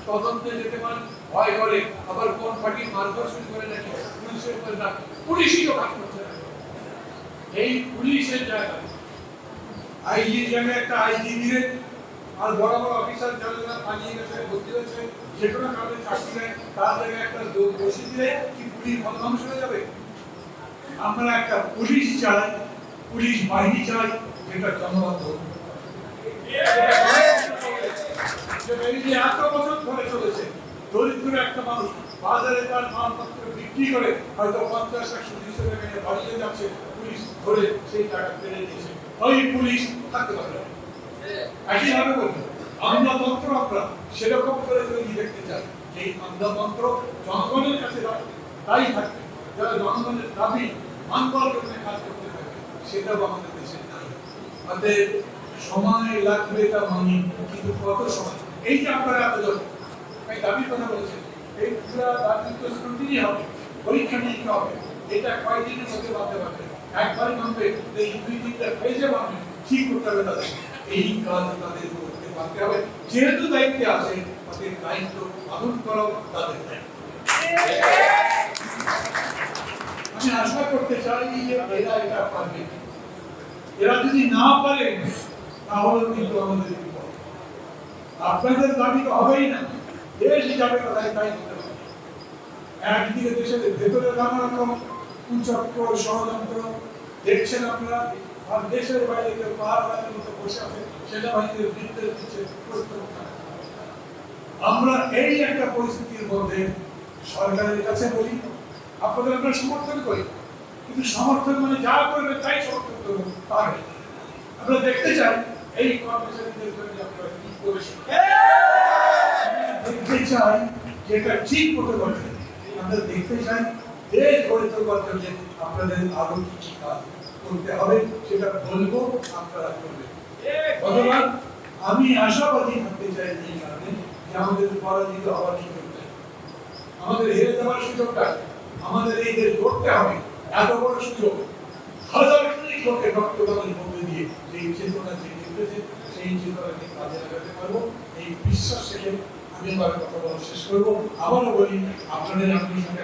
তদন্তে যেতে পারেন ভয় করে, আবার কোন পার্টি মারধর শুরু করে নাকি পুলিশের উপরে না, পুলিশই তো কাজ করছে না। এই পুলিশের জায়গায় আইজি জায়গায় একটা আইজি দিলে, আর বড় বড় অফিসার যারা পালিয়ে গেছে ভর্তি হয়েছে যে কোনো কারণে চাকরি নেয়, তার জায়গায় একটা বসিয়ে দিলে কি পুলিশ বদনাম হয়ে যাবে? আমরা একটা পুলিশ চাই, পুলিশ বাহিনী চাই যেটা জনগণ এত বছর ধরে চলেছে। দরিদ্র একটা মানুষ বাজারে তার মালপত্র বিক্রি করে হয়তো 50-100 টাকা নিয়ে বাড়িয়ে যাচ্ছে, পুলিশ ধরে সেই টাকা ফেলে দিয়েছে, ওই পুলিশ থাকতে পারে। একইভাবে বলবো আমলাতন্ত্র আমরা সেরকম করে তৈরি দেখতে চাই, এই আমলাতন্ত্র জনগণের কাছে তাই থাকবে, যারা জনগণের দাবি মানবার জন্য কাজ করতে থাকবে, সেটাও আমাদের দেশে নাই। আমাদের সময় লাগবে তা মানি, কিন্তু কত সময়? এই যে আপনারা এতজন এই দাবির কথা বলেছেন, এই পুরো দাবির তো স্ক্রুটিনি হবে, পরীক্ষা নিরীক্ষা হবে, এটা কয়েকদিনের মধ্যে বাঁধতে পারবে, একবারই মানবে, এই 2-3টা ফেজে মানবে, ঠিক করতে হবে তাদের। এই কাজ তাদের করতে পারতে হবে, যেহেতু দায়িত্বে আছে তাদের দায়িত্ব পালন করাও তাদের দায়িত্ব। আমি আশা করতে চাই যে এরা এটা পারবে, এরা যদি না পারে তাহলে কিন্তু আমাদের বিপদ। আপনাদের দাবি তো হবেই না, দেশ হিসাবে কোথায় তাই করতে হবে। একদিকে দেশের ভেতরে নানা রকম কুচক্র ষড়যন্ত্র দেখছেন আপনারা, আর দেশের বাইরে কেউ পাহাড়ের মতো বসে আছে, সেনাবাহিনীর বিরুদ্ধে দিচ্ছে প্রস্তাব। আমরা এই একটা পরিস্থিতির মধ্যে সরকারের কাছে বলি আপনাদের আমরা সমর্থন করি, কিন্তু সমর্থন মানে যা করবে তাই সমর্থন করবো তা নেই। আমরা দেখতে চাই এই কর্মচারীদের জন্য আপনারা কি করেছেন, দেখতে চাই যেটা ঠিক করতে পারছেন, আমরা দেখতে চাই দেশ গড়ে তোলবার জন্য আপনাদের আরো কি কি কাজ করতে হবে সেটা বলবো, আপনারা করবেন। ধন্যবাদ। আমি আশাবাদী থাকতে চাই এই কারণে যে আমাদের পরাজিত হওয়ার সুযোগটা, আমাদের হেরে যাওয়ার সুযোগটা, আমাদের এই দেশ গড়তে হবে, এত বড় সুযোগ, হাজার লোকের রক্তদানের মধ্যে দিয়ে এই চেতনা যে নির্দেশে সেই চেতনাকে কাজে লাগাতে পারবো, এই বিশ্বাস থেকে আমি আমার কথা বলা শেষ করবো। আবারও বলি আপনাদের সঙ্গে